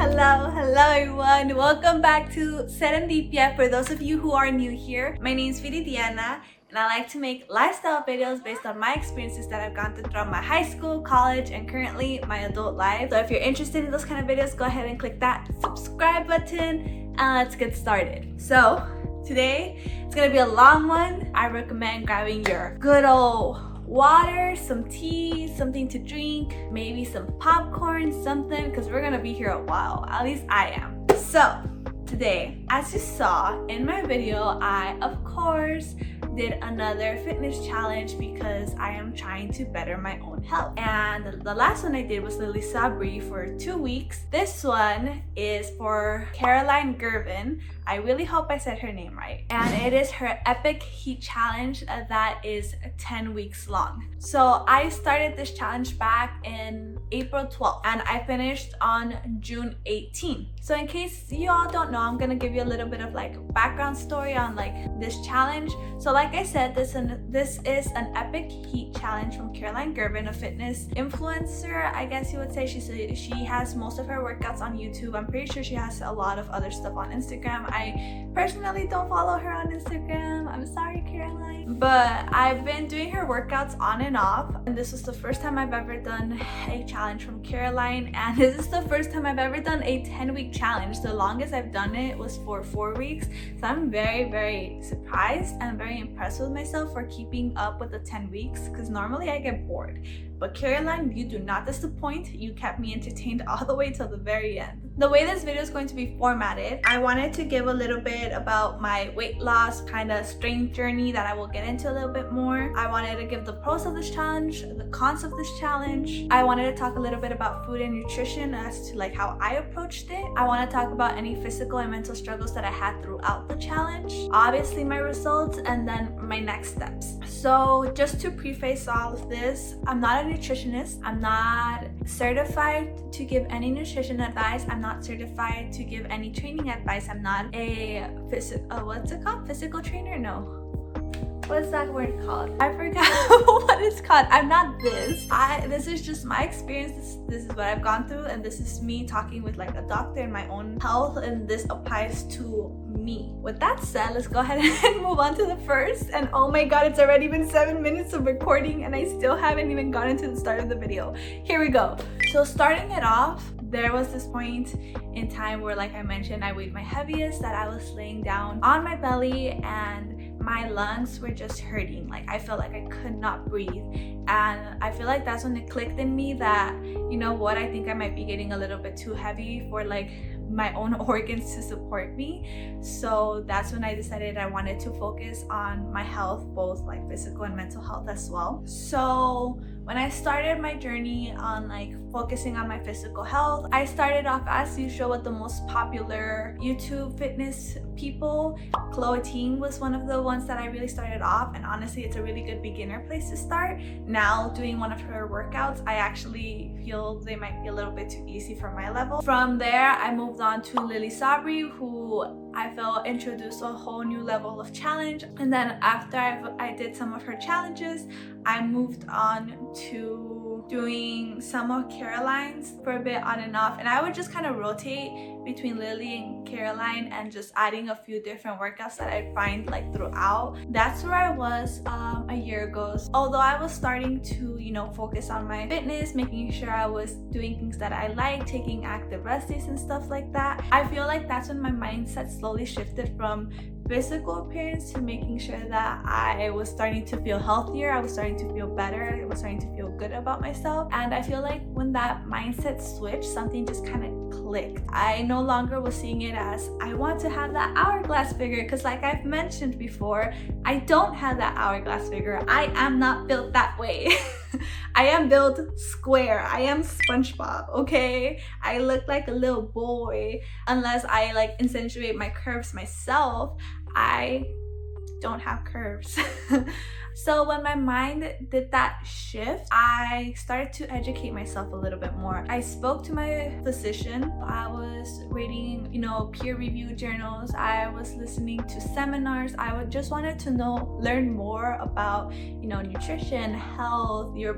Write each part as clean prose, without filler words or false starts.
Hello everyone. Welcome back to Serendipia. For those of you who are new here, my name is Viridiana and I like to make lifestyle videos based on my experiences that I've gone through throughout my high school, college, and currently my adult life. So if you're interested in those kind of videos, go ahead and click that subscribe button and let's get started. So today, it's gonna be a long one. I recommend grabbing your good old water, some tea, something to drink, maybe some popcorn, something, because we're gonna be here a while. At least I am. So today, as you saw in my video, I of course did another fitness challenge because I am trying to better my own health. And the last one I did was Lily Sabri for 2 weeks. This one is for Caroline Girvan. I really hope I said her name right. And it is her Epic Heat Challenge that is 10 weeks long. So I started this challenge back in April 12th and I finished on June 18th. So in case you all don't know, I'm gonna give you a little bit of like background story on like this challenge. So like I said, this is an Epic Heat Challenge from Caroline Girvan, a fitness influencer, I guess you would say. She has most of her workouts on YouTube. I'm pretty sure she has a lot of other stuff on Instagram. I personally don't follow her on Instagram. I'm sorry, Caroline. But I've been doing her workouts on and off. And this was the first time I've ever done a challenge from Caroline. And this is the first time I've ever done a 10-week challenge. The longest I've done it was for 4 weeks. So I'm very, very surprised and very impressed with myself for keeping up with the 10 weeks because normally I get bored. But Caroline, you do not disappoint. You kept me entertained all the way till the very end. The way this video is going to be formatted, I wanted to give a little bit about my weight loss kind of strength journey that I will get into a little bit more. I wanted to give the pros of this challenge, the cons of this challenge. I wanted to talk a little bit about food and nutrition as to like how I approached it. I want to talk about any physical and mental struggles that I had throughout the challenge. Obviously my results and then my next steps. So just to preface all of this, I'm not a nutritionist. I'm not certified to give any nutrition advice. I'm not certified to give any training advice. I'm not a physical trainer? No. What's that word called? I forgot what it's called. I'm not this. This is just my experience. This is what I've gone through, and this is me talking with like a doctor in my own health, and this applies to me. With that said, let's go ahead and move on to the first. And oh my god, it's already been 7 minutes of recording and I still haven't even gotten to the start of the video. Here we go. So starting it off, there was this point in time where, like I mentioned, I weighed my heaviest, that I was laying down on my belly and my lungs were just hurting. Like I felt like I could not breathe. And I feel like that's when it clicked in me that, you know what, I think I might be getting a little bit too heavy for like my own organs to support me. So that's when I decided I wanted to focus on my health, both like physical and mental health as well. So when I started my journey on like focusing on my physical health, I started off as usual with the most popular YouTube fitness people. Chloe Ting was one of the ones that I really started off, and honestly it's a really good beginner place to start. Now doing one of her workouts, I actually feel they might be a little bit too easy for my level. From there I moved on to Lily Sabri, who I felt introduced a whole new level of challenge. And then after I did some of her challenges, I moved on to doing some of Caroline's for a bit on and off, and I would just kind of rotate between Lily and Caroline and just adding a few different workouts that I'd find like throughout. That's where I was a year ago. Although I was starting to, you know, focus on my fitness, making sure I was doing things that I like, taking active rest days and stuff like that. I feel like that's when my mindset slowly shifted from physical appearance to making sure that I was starting to feel healthier, I was starting to feel better, I was starting to feel good about myself. And I feel like when that mindset switched, something just kind of clicked. I no longer was seeing it as I want to have that hourglass figure, because like I've mentioned before, I don't have that hourglass figure. I am not built that way. I am built square. I am SpongeBob, okay? I look like a little boy unless I like accentuate my curves myself. I don't have curves. So when my mind did that shift, I started to educate myself a little bit more. I spoke to my physician. I was reading, peer-reviewed journals. I was listening to seminars. I just wanted to learn more about, nutrition, health, your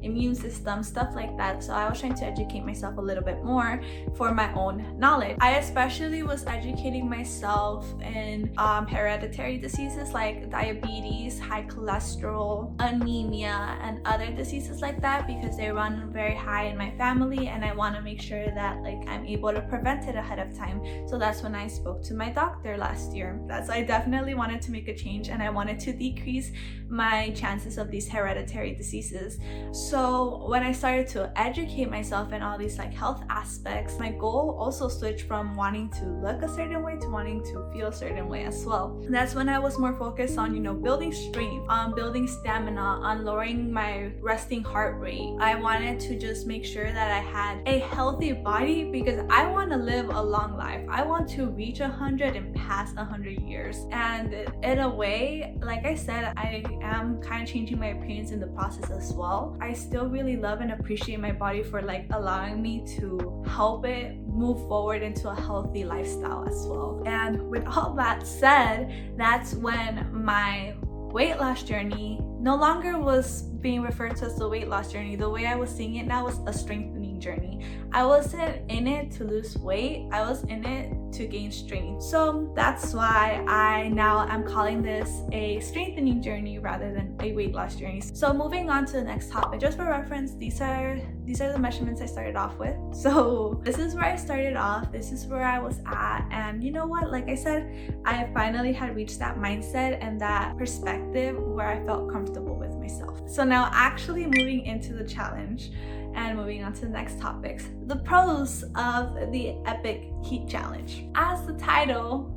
immune system, stuff like that. So I was trying to educate myself a little bit more for my own knowledge. I especially was educating myself in hereditary diseases like diabetes, high cholesterol, anemia, and other diseases like that, because they run very high in my family, and I want to make sure that I'm able to prevent it ahead of time. So that's when I spoke to my doctor last year. I definitely wanted to make a change, and I wanted to decrease my chances of these hereditary diseases. So when I started to educate myself in all these health aspects, my goal also switched from wanting to look a certain way to wanting to feel a certain way as well. And that's when I was more focused on building strength, on building stamina, on lowering my resting heart rate. I wanted to just make sure that I had a healthy body, because I want to live a long life. I want to reach 100 and pass 100 years. And in a way, like I said, I am kind of changing my appearance in the process as well. I still really love and appreciate my body for allowing me to help it move forward into a healthy lifestyle as well. And with all that said, that's when my weight loss journey no longer was being referred to as the weight loss journey. The way I was seeing it now was a strengthening journey. I wasn't in it to lose weight, I was in it to gain strength. So that's why I now am calling this a strengthening journey rather than a weight loss journey. So moving on to the next topic, just for reference, these are the measurements I started off with. So this is where I started off, this is where I was at, and you know what, like I said, I finally had reached that mindset and that perspective where I felt comfortable with myself. So now actually moving into the challenge and moving on to the next topics, the pros of the Epic Heat Challenge. As the title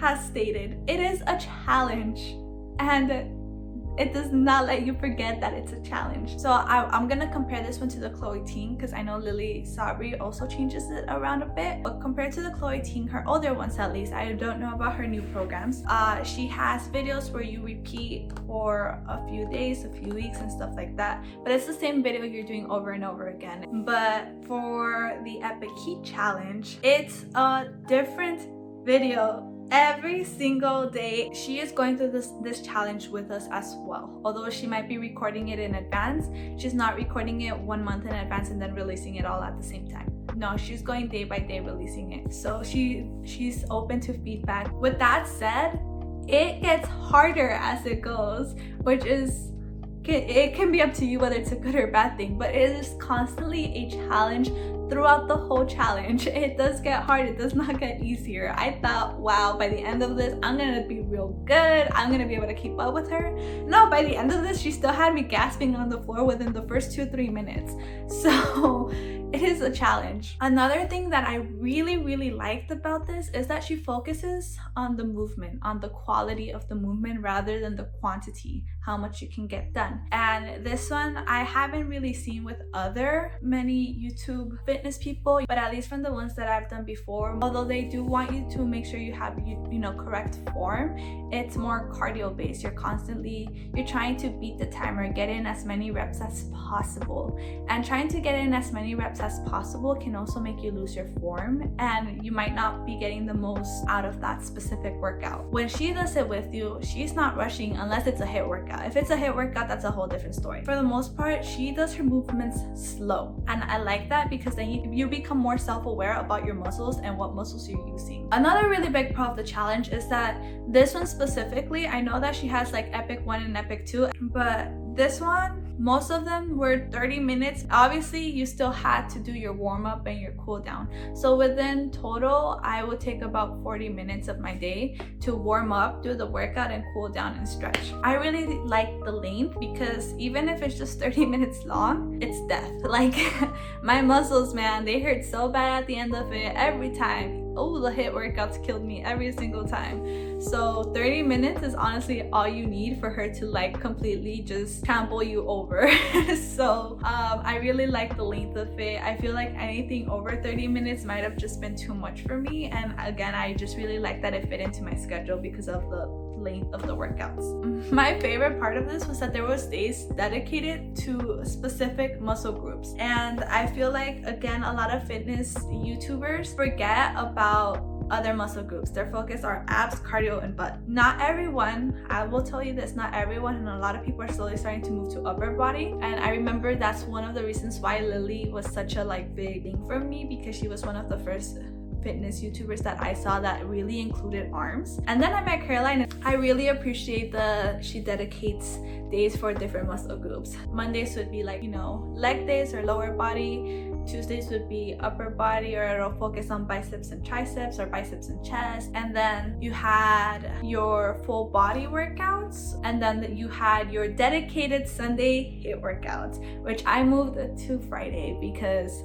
has stated, it is a challenge, and it does not let you forget that it's a challenge. So I'm gonna compare this one to the Chloe Ting, because I know Lily Sabri also changes it around a bit. But compared to the Chloe Ting, her older ones at least, I don't know about her new programs. She has videos where you repeat for a few days, a few weeks, and stuff like that. But it's the same video you're doing over and over again. But for the Epic Heat Challenge, it's a different video every single day. She is going through this challenge with us as well. Although she might be recording it in advance, she's not recording it 1 month in advance and then releasing it all at the same time. No, she's going day by day releasing it. So she's open to feedback. With that said, it gets harder as it goes, which is, it can be up to you whether it's a good or bad thing, but it is constantly a challenge throughout the whole challenge. It does get hard, it does not get easier. I thought, wow, by the end of this, I'm gonna be real good, I'm gonna be able to keep up with her. No, by the end of this, she still had me gasping on the floor within the first 2-3 minutes. So it is a challenge. Another thing that I really liked about this is that she focuses on the movement, on the quality of the movement rather than the quantity, how much you can get done. And this one I haven't really seen with many YouTube fitness people, but at least from the ones that I've done before, although they do want you to make sure you have correct form, it's more cardio based. You're trying to beat the timer, get in as many reps as possible, and trying to get in as many reps as possible can also make you lose your form, and you might not be getting the most out of that specific workout. When she does it with you, she's not rushing unless it's a HIIT workout. If it's a HIIT workout, that's a whole different story. For the most part, she does her movements slow, and I like that because then you become more self-aware about your muscles and what muscles you're using. Another really big pro of the challenge is that this one specifically, I know that she has Epic 1 and Epic 2, but this one, most of them were 30 minutes. Obviously, you still had to do your warm-up and your cool down. So within total, I would take about 40 minutes of my day to warm up, do the workout, and cool down and stretch. I really like the length because even if it's just 30 minutes long, it's death. My muscles, man, they hurt so bad at the end of it every time. Oh, the HIIT workouts killed me every single time. So 30 minutes is honestly all you need for her to completely just trample you over. So I really like the length of it. I feel like anything over 30 minutes might have just been too much for me, and again, I just really like that it fit into my schedule because of the length of the workouts. My favorite part of this was that there was days dedicated to specific muscle groups. And I feel like, again, a lot of fitness YouTubers forget about other muscle groups. Their focus are abs, cardio, and butt. Not everyone, I will tell you this, not everyone, and a lot of people are slowly starting to move to upper body. And I remember that's one of the reasons why Lily was such a big thing for me, because she was one of the first fitness YouTubers that I saw that really included arms. And then I met Caroline, and I really appreciate she dedicates days for different muscle groups. Mondays would be leg days or lower body. Tuesdays would be upper body, or it'll focus on biceps and triceps or biceps and chest. And then you had your full body workouts, and then you had your dedicated Sunday HIIT workouts, which I moved to Friday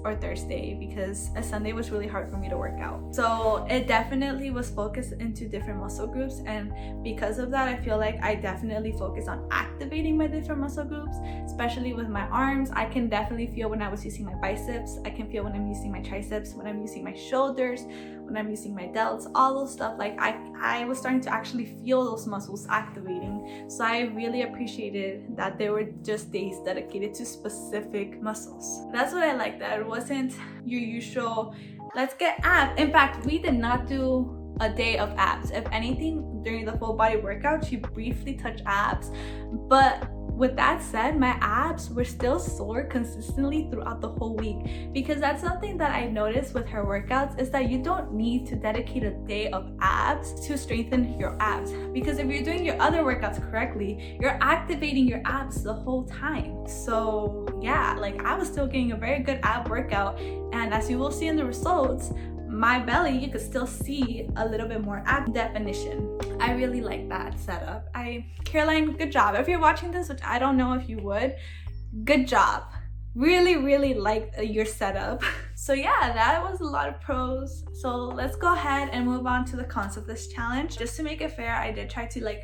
or Thursday, because a Sunday was really hard for me to work out. So it definitely was focused into different muscle groups, and because of that, I feel like I definitely focus on activating my different muscle groups, especially with my arms. I can definitely feel when I was using my biceps. I can feel when I'm using my triceps, when I'm using my shoulders, when I'm using my delts, all those stuff. I was starting to actually feel those muscles activating. So I really appreciated that there were just days dedicated to specific muscles. That's what I like, that it wasn't your usual, let's get abs. In fact, we did not do a day of abs. If anything, during the full body workout, she briefly touched abs. But with that said, my abs were still sore consistently throughout the whole week, because that's something that I noticed with her workouts, is that you don't need to dedicate a day of abs to strengthen your abs, because if you're doing your other workouts correctly, you're activating your abs the whole time. So yeah, I was still getting a very good ab workout, and as you will see in the results, my belly, you could still see a little bit more ab definition. I really like that setup. Caroline, good job. If you're watching this, which I don't know if you would, good job. Really like your setup. So yeah, that was a lot of pros. So let's go ahead and move on to the cons of this challenge. Just to make it fair, I did try to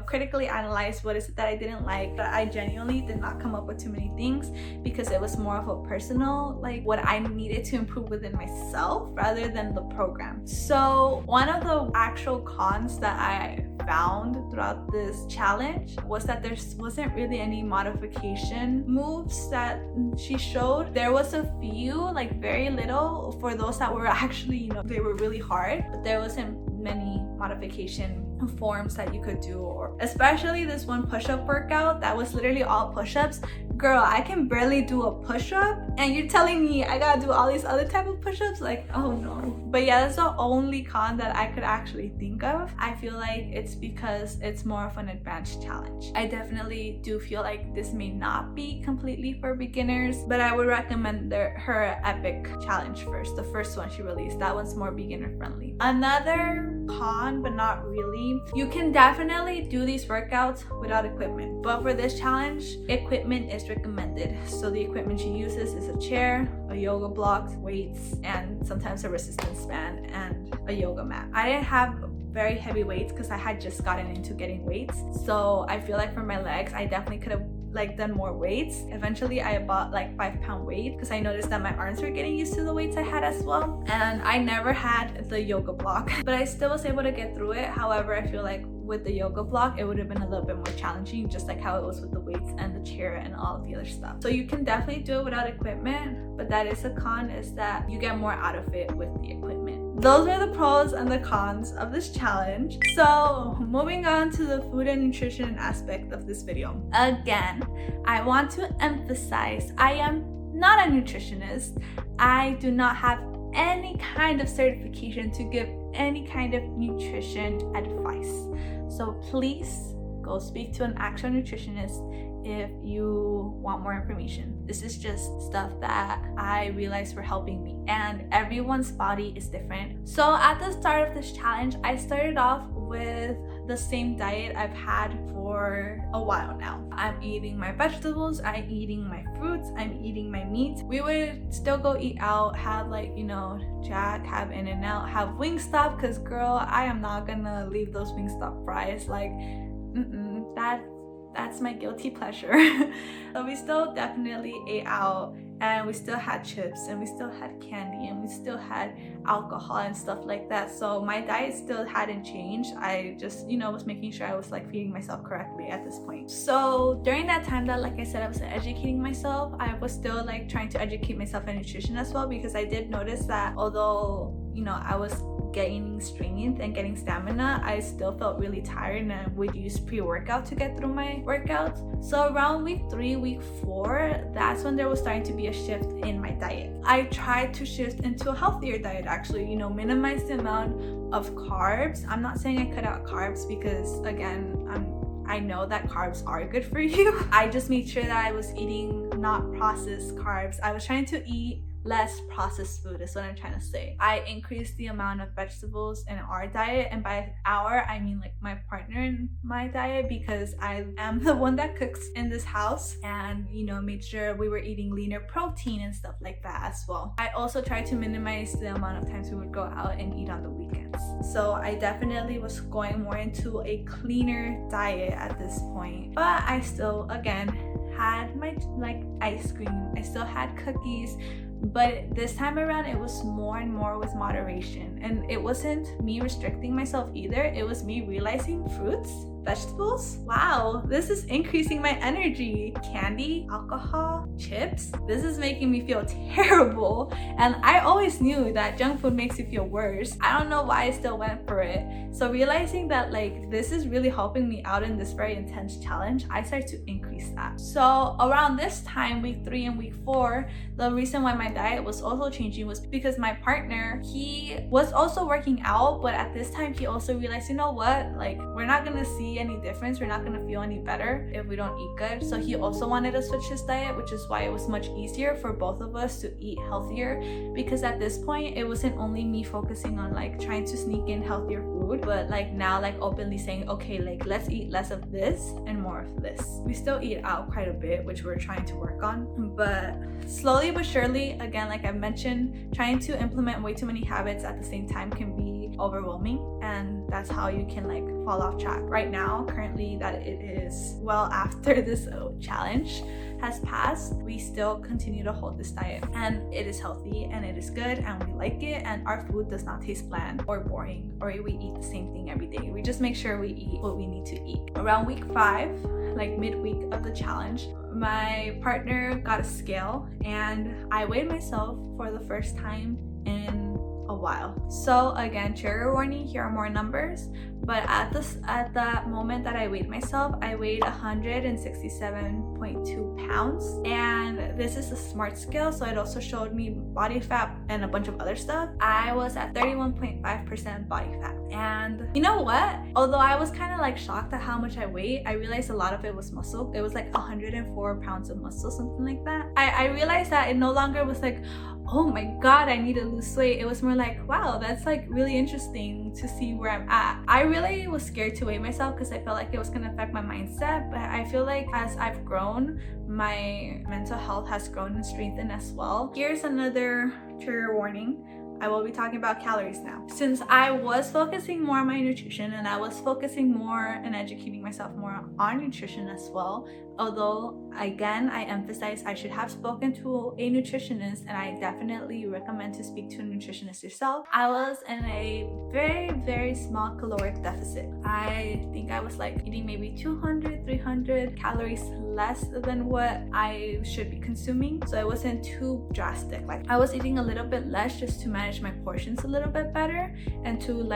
critically analyze what is it that I didn't like, but I genuinely did not come up with too many things, because it was more of a personal, what I needed to improve within myself rather than the program. So one of the actual cons that I found throughout this challenge was that there wasn't really any modification moves that she showed. There was a few, very little, for those that were actually, they were really hard, but there wasn't many modification forms that you could do, or especially this one push-up workout that was literally all push-ups. Girl, I can barely do a push-up, and you're telling me I gotta do all these other type of push-ups? Oh no. But yeah, that's the only con that I could actually think of. I feel like it's because it's more of an advanced challenge. I definitely do feel like this may not be completely for beginners, but I would recommend her Epic challenge first, the first one she released. That one's more beginner friendly. Another con, but not really, you can definitely do these workouts without equipment, but for this challenge, equipment is recommended. So the equipment she uses is a chair, a yoga block, weights, and sometimes a resistance band and a yoga mat. I didn't have very heavy weights because I had just gotten into getting weights, so I feel like for my legs I definitely could have done more weights. Eventually I bought 5-pound weight because I noticed that my arms were getting used to the weights I had as well, and I never had the yoga block, but I still was able to get through it. However, I feel like with the yoga block it would have been a little bit more challenging, just like how it was with the weights and the chair and all of the other stuff. So you can definitely do it without equipment, but that is a con, is that you get more out of it with the equipment. Those are the pros and the cons of this challenge. So moving on to the food and nutrition aspect of this video. Again, I want to emphasize I am not a nutritionist. I do not have any kind of certification to give any kind of nutrition advice. So please go speak to an actual nutritionist if you want more information. This is just stuff that I realized were helping me, and everyone's body is different. So at the start of this challenge, I started off with the same diet I've had for a while now. I'm eating my vegetables, I'm eating my fruits, I'm eating my meat. We would still go eat out, have Jack, have In-N-Out, have Wingstop, because girl, I am not gonna leave those Wingstop fries. That's my guilty pleasure. So we still definitely ate out, and we still had chips, and we still had candy, and we still had alcohol and stuff like that. So my diet still hadn't changed. I just, was making sure I was like feeding myself correctly at this point. So during that time that, like I said, I was educating myself, I was still like trying to educate myself in nutrition as well, because I did notice that although, I was gaining strength and getting stamina, I still felt really tired, and I would use pre-workout to get through my workouts. So around week 3, week 4, that's when there was starting to be a shift in my diet. I tried to shift into a healthier diet, actually, minimize the amount of carbs. I'm not saying I cut out carbs, because again, I know that carbs are good for you. I just made sure that I was eating not processed carbs. I was trying to eat less processed food, is what I'm trying to say. I increased the amount of vegetables in our diet, and by our, I mean like my partner in my diet, because I am the one that cooks in this house, and made sure we were eating leaner protein and stuff like that as well. I also tried to minimize the amount of times we would go out and eat on the weekends. So I definitely was going more into a cleaner diet at this point, but I still, again, had my ice cream, I still had cookies, but this time around it was more and more with moderation. And it wasn't me restricting myself either, it was me realizing fruits, vegetables, wow, this is increasing my energy. Candy, alcohol, chips, this is making me feel terrible. And I always knew that junk food makes you feel worse. I don't know why I still went for it. So realizing that this is really helping me out in this very intense challenge, I started to increase that. So around this time, week 3 and week 4, the reason why my diet was also changing was because my partner, he was also working out, but at this time he also realized, we're not gonna see any difference, we're not gonna feel any better if we don't eat good. So he also wanted to switch his diet, which is why it was much easier for both of us to eat healthier, because at this point it wasn't only me focusing on trying to sneak in healthier food, but now openly saying, okay, let's eat less of this and more of this. We still eat out quite a bit, which we're trying to work on, but slowly but surely, again, like I mentioned, trying to implement way too many habits at the same time can be overwhelming, and that's how you can fall off track. Right now, currently, that it is well after this challenge has passed, we still continue to hold this diet, and it is healthy and it is good and we like it, and our food does not taste bland or boring, or we eat the same thing every day. We just make sure we eat what we need to eat. Around week 5, midweek of the challenge, my partner got a scale and I weighed myself for the first time in a while. So again, trigger warning, here are more numbers, but at that moment that I weighed myself, I weighed 167.2 pounds, and this is a smart scale, so it also showed me body fat and a bunch of other stuff. I was at 31.5% body fat, and you know what, although I was kind of shocked at how much I weighed, I realized a lot of it was muscle. It was 104 pounds of muscle, something like that. I realized that it no longer was oh my god, I need to lose weight. It was more wow, that's really interesting to see where I'm at. I really was scared to weigh myself because I felt it was going to affect my mindset, but I feel as I've grown, my mental health has grown and strengthened as well. Here's another trigger warning. I will be talking about calories now. Since I was focusing more on my nutrition, and I was focusing more and educating myself more on nutrition as well, although again, I emphasize I should have spoken to a nutritionist, and I definitely recommend to speak to a nutritionist yourself. I was in a very, very small caloric deficit. I think I was eating maybe 200, 300 calories less than what I should be consuming. So it wasn't too drastic. I was eating a little bit less just to manage my portions a little bit better and to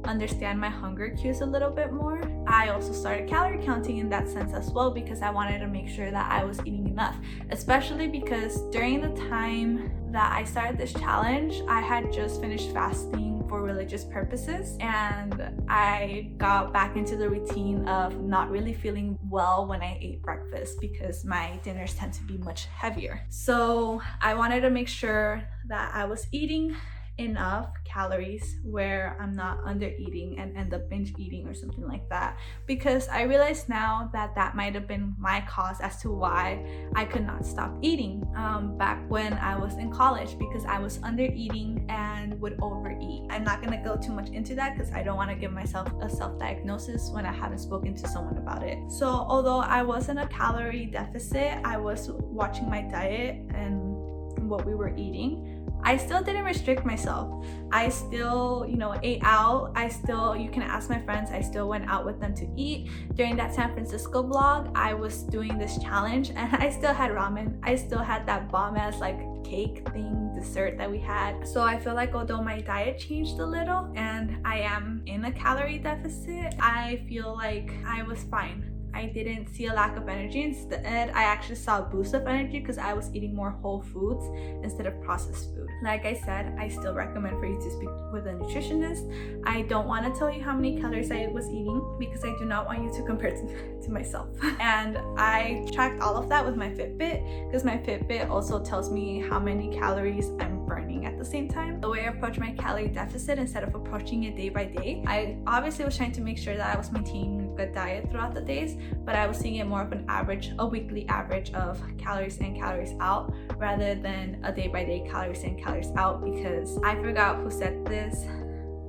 understand my hunger cues a little bit more. I also started calorie counting in that sense as well, because I wanted to make sure that I was eating enough, especially because during the time that I started this challenge, I had just finished fasting for religious purposes, and I got back into the routine of not really feeling well when I ate breakfast because my dinners tend to be much heavier. So I wanted to make sure that I was eating enough calories where I'm not under eating and end up binge eating or something like that, because I realize now that that might have been my cause as to why I could not stop eating back when I was in college, because I was under eating and would overeat. I'm not gonna go too much into that because I don't want to give myself a self-diagnosis when I haven't spoken to someone about it. So although I was in a calorie deficit, I was watching my diet and what we were eating, I still didn't restrict myself. I still, ate out. You can ask my friends, I still went out with them to eat. During that San Francisco vlog, I was doing this challenge and I still had ramen. I still had that bomb ass cake thing, dessert that we had. So I feel like although my diet changed a little and I am in a calorie deficit, I feel like I was fine. I didn't see a lack of energy. Instead, I actually saw a boost of energy because I was eating more whole foods instead of processed food. Like I said, I still recommend for you to speak with a nutritionist. I don't want to tell you how many calories I was eating because I do not want you to compare to myself. And I tracked all of that with my Fitbit because my Fitbit also tells me how many calories I'm burning at the same time. The way I approach my calorie deficit, instead of approaching it day by day, I obviously was trying to make sure that I was maintaining a good diet throughout the days, but I was seeing it more of an average, a weekly average of calories in, calories out, rather than a day by day calories in, calories out, because I forgot who said this.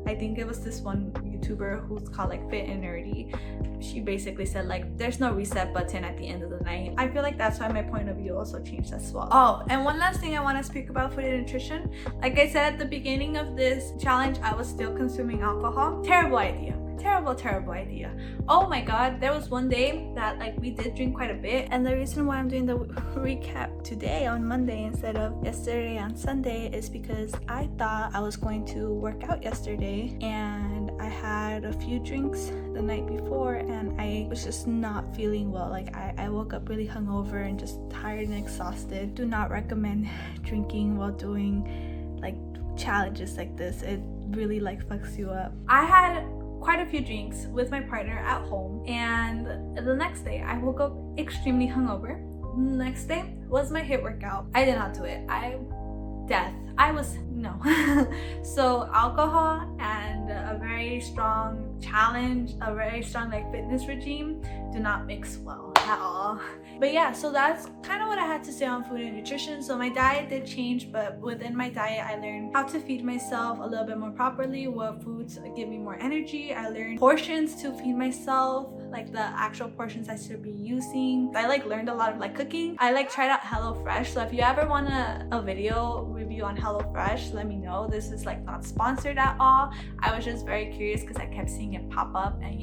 I think it was this one YouTuber who's called Fit and Nerdy. She basically said there's no reset button at the end of the night. I feel like that's why my point of view also changed as well. Oh, and one last thing I want to speak about food and nutrition. Like I said at the beginning of this challenge, I was still consuming alcohol. Terrible idea. Terrible idea. Oh my god, there was one day that we did drink quite a bit, and the reason why I'm doing the recap today on Monday instead of yesterday on Sunday is because I thought I was going to work out yesterday, and I had a few drinks the night before and I was just not feeling well. I woke up really hungover and just tired and exhausted. Do not recommend drinking while doing challenges like this. It really fucks you up. I had quite a few drinks with my partner at home, and the next day I woke up extremely hungover. Next day was my HIIT workout. I did not do it. So alcohol and a very strong challenge, a very strong fitness regime do not mix well at all. But yeah, so that's kind of what I had to say on food and nutrition. So my diet did change, but within my diet I learned how to feed myself a little bit more properly, what foods give me more energy. I learned portions to feed myself, the actual portions I should be using. I learned a lot of cooking. I tried out HelloFresh. So if you ever want a video review on HelloFresh, let me know. This is not sponsored at all. I was just very curious because I kept seeing it pop up, and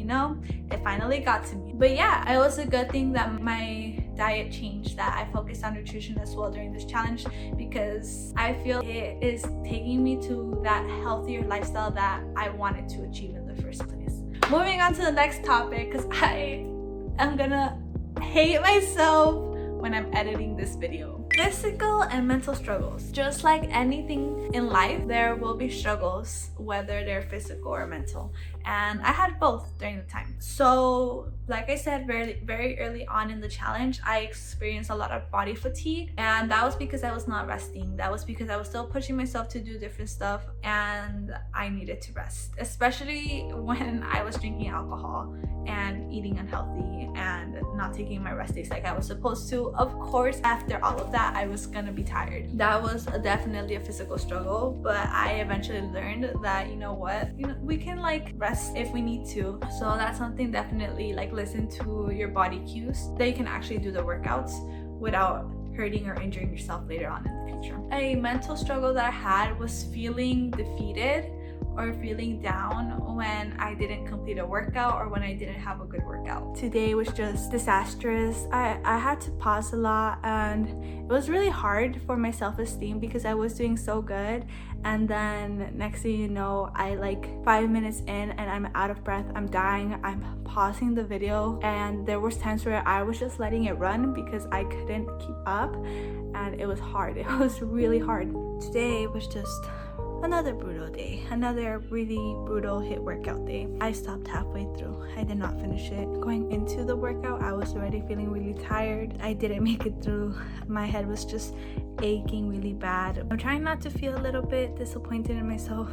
it finally got to me. But yeah, it was a good thing that my diet changed, that I focused on nutrition as well during this challenge, because I feel it is taking me to that healthier lifestyle that I wanted to achieve in the first place. Moving on to the next topic, because I am gonna hate myself when I'm editing this video. Physical and mental struggles. Just like anything in life, there will be struggles, whether they're physical or mental. And I had both during the time. So, like I said, very early on in the challenge, I experienced a lot of body fatigue. And that was because I was not resting. That was because I was still pushing myself to do different stuff, and I needed to rest. Especially when I was drinking alcohol and eating unhealthy and not taking my rest days like I was supposed to. Of course, after all of that, I was gonna be tired. That was definitely a physical struggle, but I eventually learned that, we can rest if we need to. So that's something, definitely listen to your body cues, that you can actually do the workouts without hurting or injuring yourself later on in the future. A mental struggle that I had was feeling defeated or feeling down when I didn't complete a workout or when I didn't have a good workout. Today was just disastrous. I had to pause a lot, and it was really hard for my self-esteem because I was doing so good, and then next thing you know, I 5 minutes in and I'm out of breath, I'm dying, I'm pausing the video, and there was times where I was just letting it run because I couldn't keep up, and it was hard. It was really hard. Today was just another brutal day, another really brutal HIIT workout day. I stopped halfway through. I did not finish it. Going into the workout, I was already feeling really tired. I didn't make it through. My head was just aching really bad. I'm trying not to feel a little bit disappointed in myself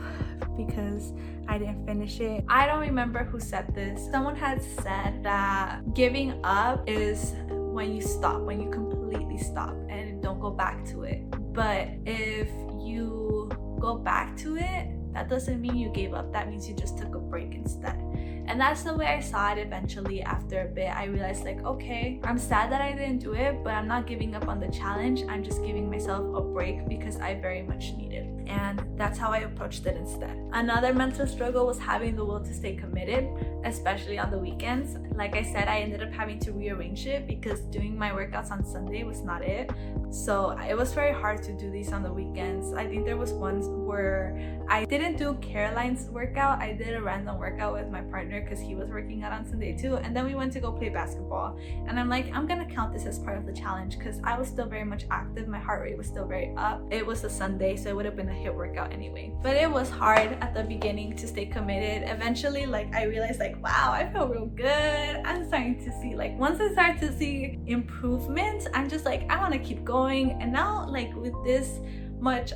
because I didn't finish it. I don't remember who said this. Someone had said that giving up is when you stop, when you completely stop and don't go back to it. But if you go back to it, that doesn't mean you gave up. That means you just took a break instead. And that's the way I saw it eventually. After a bit, I realized like, okay, I'm sad that I didn't do it, but I'm not giving up on the challenge. I'm just giving myself a break because I very much need it. And that's how I approached it instead. Another mental struggle was having the will to stay committed, especially on the weekends. Like I said, I ended up having to rearrange it because doing my workouts on Sunday was not it. So it was very hard to do these on the weekends. I think there was ones where I didn't do Caroline's workout. I did a random workout with my partner because he was working out on Sunday too. And then we went to go play basketball. And I'm like, I'm gonna count this as part of the challenge because I was still very much active. My heart rate was still very up. It was a Sunday, so it would have been a HIIT workout anyway. But it was hard at the beginning to stay committed. Eventually, like I realized like, wow, I feel real good. I'm starting to see like, once I start to see improvements, I'm just like, I want to keep going. And now like with this much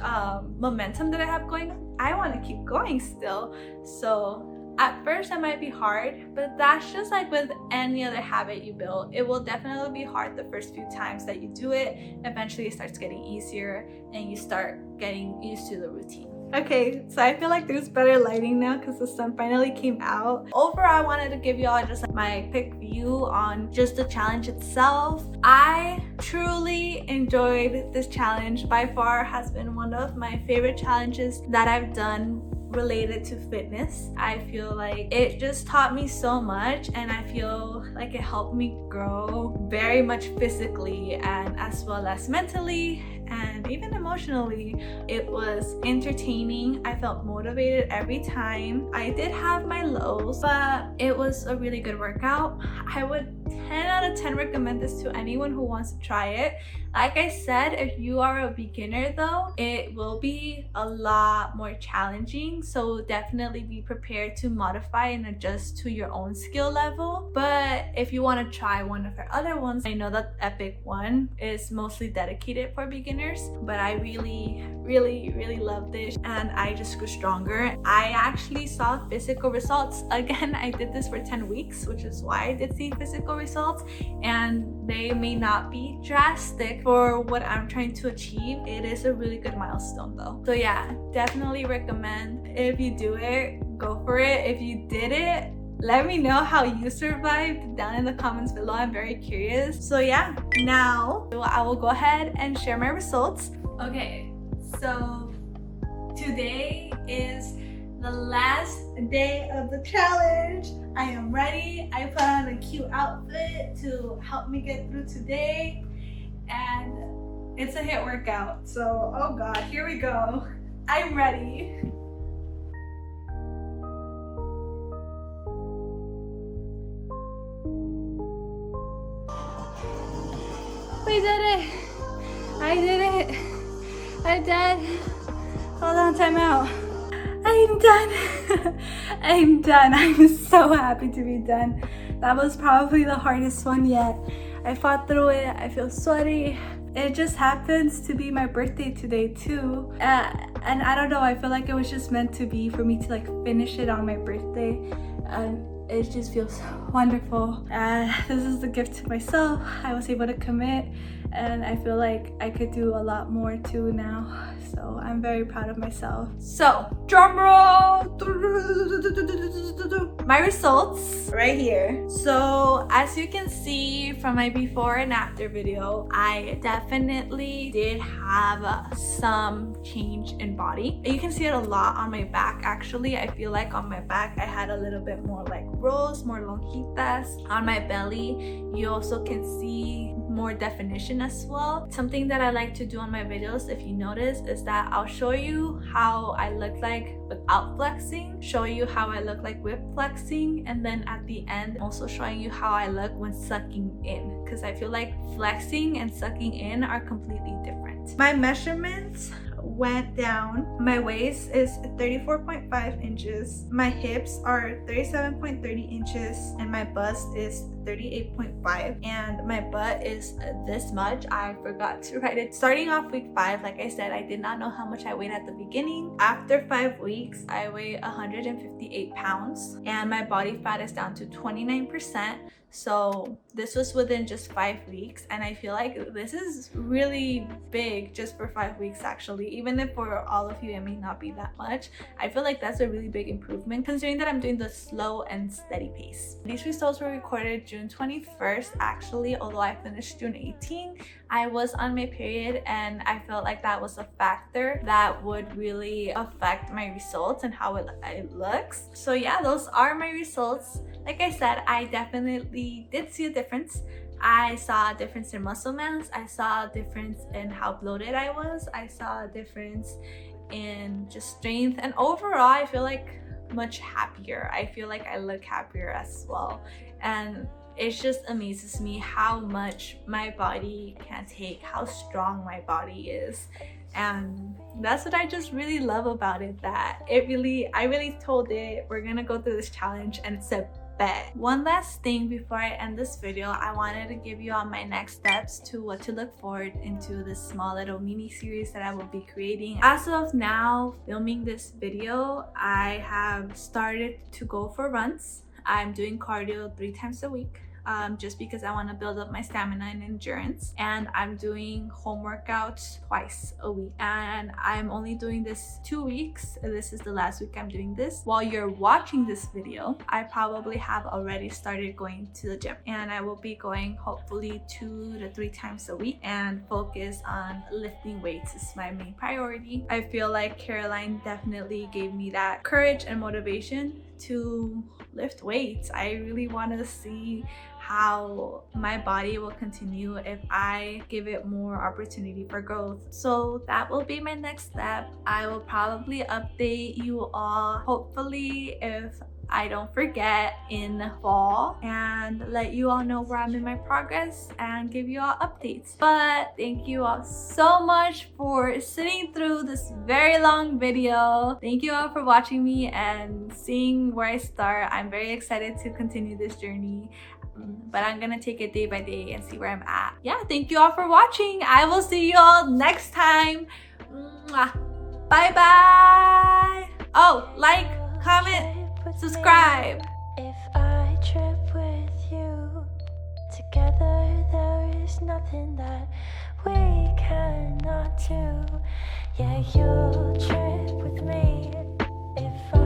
momentum that I have going, I want to keep going still. So at first it might be hard, but that's just like with any other habit you build. It will definitely be hard the first few times that you do it. Eventually it starts getting easier and you start getting used to the routine. Okay, so I feel like there's better lighting now because the sun finally came out. Overall, I wanted to give y'all just like my quick view on just the challenge itself. I truly enjoyed this challenge. By far has been one of my favorite challenges that I've done related to fitness. I feel like it just taught me so much, and I feel like it helped me grow very much physically and as well as mentally and even emotionally. It was entertaining. I felt motivated every time. I did have my lows, but it was a really good workout. I would 10 out of 10 recommend this to anyone who wants to try it. Like I said, if you are a beginner though, it will be a lot more challenging. So definitely be prepared to modify and adjust to your own skill level. But if you want to try one of our other ones, I know that Epic One is mostly dedicated for beginners, but I really loved it and I just grew stronger. I actually saw physical results. Again, I did this for 10 weeks, which is why I did see physical results, and they may not be drastic for what I'm trying to achieve. It is a really good milestone though. So yeah, definitely recommend. If you do it, go for it. If you did it, let me know how you survived down in the comments below. I'm very curious. So yeah, now I will go ahead and share my results. Okay, so today is the last day of the challenge. I am ready. I put on a cute outfit to help me get through today, and it's a HIIT workout. So, oh God, here we go. I'm ready. We did it. I did it. I'm done. Hold on, time out. I'm done. I'm done. I'm so happy to be done. That was probably the hardest one yet. I fought through it. I feel sweaty. It just happens to be my birthday today too. And I don't know, I feel like it was just meant to be for me to like finish it on my birthday. And it just feels wonderful. This is the gift to myself. I was able to commit, and I feel like I could do a lot more too now. So I'm very proud of myself. So, drum roll! My results right here. So as you can see from my before and after video, I definitely did have some change in body. You can see it a lot on my back actually. I feel like on my back I had a little bit more like rolls, more lonjitas. On my belly, you also can see more definition as well. Something that I like to do on my videos, if you notice, is that I'll show you how I look like without flexing, show you how I look like with flexing, and then at the end also showing you how I look when sucking in, because I feel like flexing and sucking in are completely different. My measurements went down. My waist is 34.5 inches, my hips are 37.30 inches, and my bust is 38.5, and my butt is this much. I forgot to write it. Starting off week 5, like I said, I did not know how much I weighed at the beginning. After 5 weeks, I weigh 158 pounds, and my body fat is down to 29%. So this was within just 5 weeks, and I feel like this is really big just for 5 weeks. Actually, even if for all of you it may not be that much, I feel like that's a really big improvement considering that I'm doing the slow and steady pace. These results were recorded June 21st actually, although I finished June 18. I was on my period, and I felt like that was a factor that would really affect my results and how it looks. So yeah, those are my results. Like I said, I definitely did see a difference. I saw a difference in muscle mass. I saw a difference in how bloated I was. I saw a difference in just strength, and overall I feel like much happier. I feel like I look happier as well, and it just amazes me how much my body can take, how strong my body is. And that's what I just really love about it, that I really told it, we're gonna go through this challenge, and it's a bet. One last thing before I end this video, I wanted to give you all my next steps to what to look forward into this small little mini series that I will be creating. As of now, filming this video, I have started to go for runs. I'm doing cardio 3 times a week. Just because I want to build up my stamina and endurance, and I'm doing home workouts twice a week, and I'm only doing this 2 weeks. This is the last week I'm doing this. While you're watching this video, I probably have already started going to the gym, and I will be going hopefully 2 to 3 times a week, and focus on lifting weights is my main priority. I feel like Caroline definitely gave me that courage and motivation to lift weights. I really want to see how my body will continue if I give it more opportunity for growth. So that will be my next step. I will probably update you all, hopefully if I don't forget, in fall, and let you all know where I'm in my progress and give you all updates. But thank you all so much for sitting through this very long video. Thank you all for watching me and seeing where I start. I'm very excited to continue this journey, but I'm gonna take it day by day and see where I'm at. Yeah, thank you all for watching. I will see you all next time. Bye bye. Oh, like, comment, subscribe. If I trip with you, together there is nothing that we cannot do. Yeah, you'll trip with me if